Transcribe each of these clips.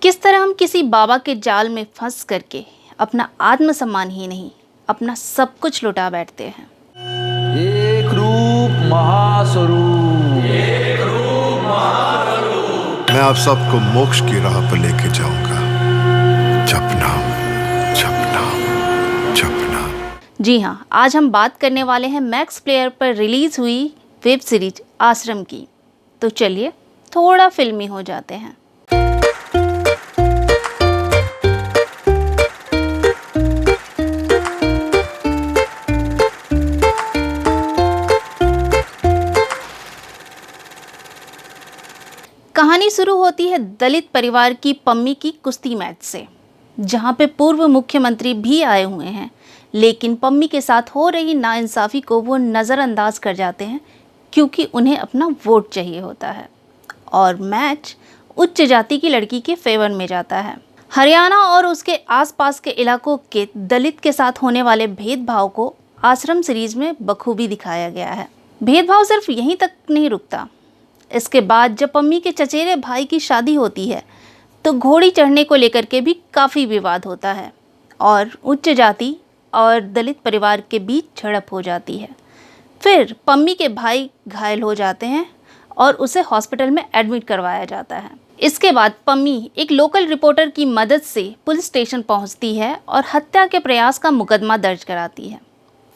किस तरह हम किसी बाबा के जाल में फंस करके अपना आत्मसम्मान ही नहीं, अपना सब कुछ लुटा बैठते हैं। एक रूप महास्वरूप, मैं आप सबको मोक्ष की राह पर लेके जाऊंगा। जपना जपना जपना। जी हाँ, आज हम बात करने वाले हैं मैक्स प्लेयर पर रिलीज हुई वेब सीरीज आश्रम की। तो चलिए थोड़ा फिल्मी हो जाते हैं। कहानी शुरू होती है दलित परिवार की पम्मी की कुश्ती मैच से, जहां पे पूर्व मुख्यमंत्री भी आए हुए हैं, लेकिन पम्मी के साथ हो रही नाइंसाफ़ी को वो नज़रअंदाज कर जाते हैं क्योंकि उन्हें अपना वोट चाहिए होता है और मैच उच्च जाति की लड़की के फेवर में जाता है। हरियाणा और उसके आसपास के इलाकों के दलित के साथ होने वाले भेदभाव को आश्रम सीरीज में बखूबी दिखाया गया है। भेदभाव सिर्फ यहीं तक नहीं रुकता। इसके बाद जब पम्मी के चचेरे भाई की शादी होती है तो घोड़ी चढ़ने को लेकर के भी काफ़ी विवाद होता है और उच्च जाति और दलित परिवार के बीच झड़प हो जाती है। फिर पम्मी के भाई घायल हो जाते हैं और उसे हॉस्पिटल में एडमिट करवाया जाता है। इसके बाद पम्मी एक लोकल रिपोर्टर की मदद से पुलिस स्टेशन पहुंचती है और हत्या के प्रयास का मुकदमा दर्ज कराती है।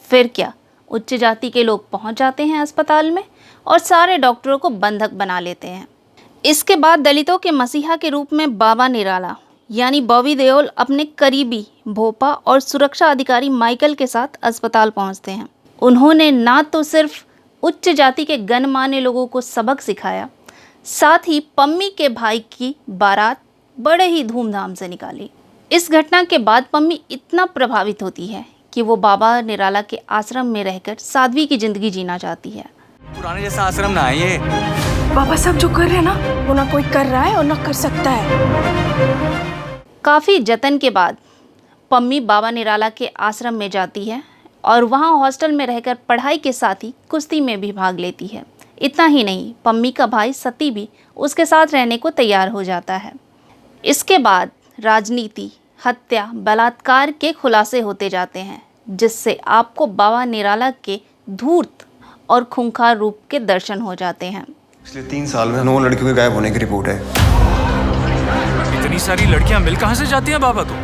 फिर क्या, उच्च जाति के लोग पहुंच जाते हैं अस्पताल में और सारे डॉक्टरों को बंधक बना लेते हैं। इसके बाद दलितों के मसीहा के रूप में बाबा निराला यानी बॉबी देओल अपने करीबी भोपा और सुरक्षा अधिकारी माइकल के साथ अस्पताल पहुंचते हैं। उन्होंने ना तो सिर्फ उच्च जाति के गणमान्य लोगों को सबक सिखाया, साथ ही पम्मी के भाई की बारात बड़े ही धूमधाम से निकाली। इस घटना के बाद पम्मी इतना प्रभावित होती है कि वो बाबा निराला के आश्रम में रहकर साध्वी की जिंदगी जीना चाहती है। पुराने जैसा आश्रम ना है ये। बाबा सब जो कर रहे हैं ना, वो ना कोई कर रहा है और ना कर सकता है। काफ़ी जतन के बाद पम्मी बाबा निराला के आश्रम में जाती है और वहाँ हॉस्टल में रहकर पढ़ाई के साथ ही कुश्ती में भी भाग लेती है। इतना ही नहीं, पम्मी का भाई सती भी उसके साथ रहने को तैयार हो जाता है। इसके बाद राजनीति, हत्या, बलात्कार के खुलासे होते जाते हैं, जिससे आपको बाबा निराला के धूर्त और खूंखार रूप के दर्शन हो जाते हैं। पिछले 3 साल में 9 लड़कियों के गायब होने की रिपोर्ट है। इतनी सारी लड़कियां मिल कहां से जाती हैं बाबा को?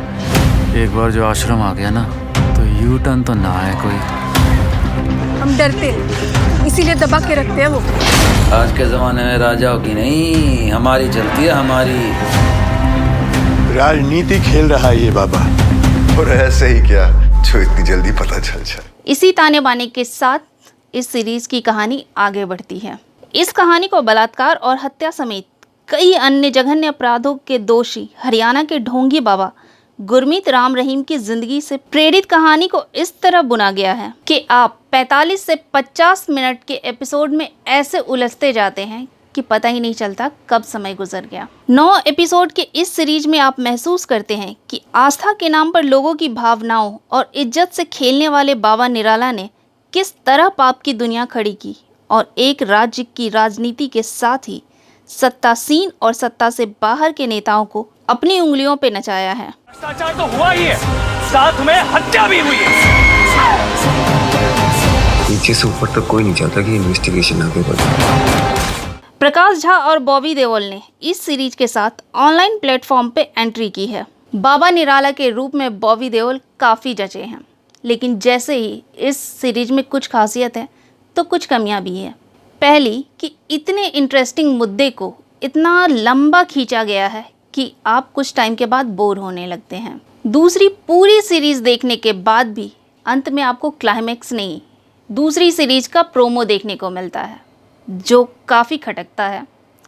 एक बार जो आश्रम आ गया ना तो यू टर्न तो ना है कोई। हम डरते हैं, इसीलिए दबा के रखते हैं वो। आज के जमाने में राजाओं की नहीं, हमारी चलती है, हमारी। राजनीति खेल रहा है ये बाबा, और ऐसे ही क्या जो इतनी जल्दी पता चल जाए। इसी ताने बाने के साथ इस सीरीज की कहानी आगे बढ़ती है। इस कहानी को बलात्कार और हत्या समेत कई अन्य जघन्य अपराधों के दोषी हरियाणा के ढोंगी बाबा गुरमीत राम रहीम की जिंदगी से प्रेरित कहानी को इस तरह बुना गया है कि आप 45 से 50 मिनट के एपिसोड में ऐसे उलझते जाते हैं कि पता ही नहीं चलता कब समय गुजर गया। 9 एपिसोड के इस सीरीज में आप महसूस करते हैं कि आस्था के नाम पर लोगों की भावनाओं और इज्जत से खेलने वाले बाबा निराला ने किस तरह पाप की दुनिया खड़ी की और एक राज्य की राजनीति के साथ ही सत्तासीन और सत्ता से बाहर के नेताओं को अपनी उंगलियों पे नचाया है। भ्रष्टाचार तो हुआ ही है, साथ में हत्या भी हुई है। नीचे से ऊपर तक कोई नहीं चाहता कि इन्वेस्टिगेशन आगे बढ़े। प्रकाश झा और बॉबी देओल ने इस सीरीज के साथ ऑनलाइन प्लेटफॉर्म पे एंट्री की है। बाबा निराला के रूप में बॉबी देओल काफ़ी जचे हैं, लेकिन जैसे ही इस सीरीज में कुछ खासियत है तो कुछ कमियां भी हैं। पहली कि इतने इंटरेस्टिंग मुद्दे को इतना लंबा खींचा गया है कि आप कुछ टाइम के बाद बोर होने लगते हैं। दूसरी, पूरी सीरीज देखने के बाद भी अंत में आपको क्लाइमेक्स नहीं, दूसरी सीरीज का प्रोमो देखने को मिलता है जो काफ़ी खटकता है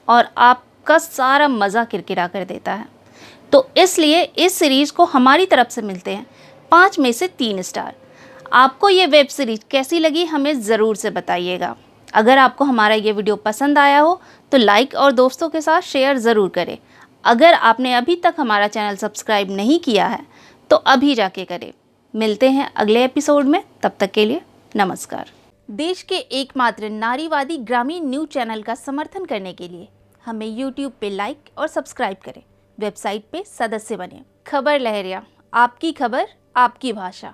और आपका सारा मज़ा किरकिरा कर देता है। तो इसलिए इस सीरीज़ को हमारी तरफ से मिलते हैं 5 में से 3 स्टार। आपको ये वेब सीरीज कैसी लगी हमें ज़रूर से बताइएगा। अगर आपको हमारा ये वीडियो पसंद आया हो तो लाइक और दोस्तों के साथ शेयर ज़रूर करें। अगर आपने अभी तक हमारा चैनल सब्सक्राइब नहीं किया है तो अभी जाके करें। मिलते हैं अगले एपिसोड में, तब तक के लिए नमस्कार। देश के एकमात्र नारीवादी ग्रामीण न्यूज़ चैनल का समर्थन करने के लिए हमें YouTube पे लाइक और सब्सक्राइब करें। वेबसाइट पे सदस्य बने। खबर लहरिया, आपकी खबर आपकी भाषा।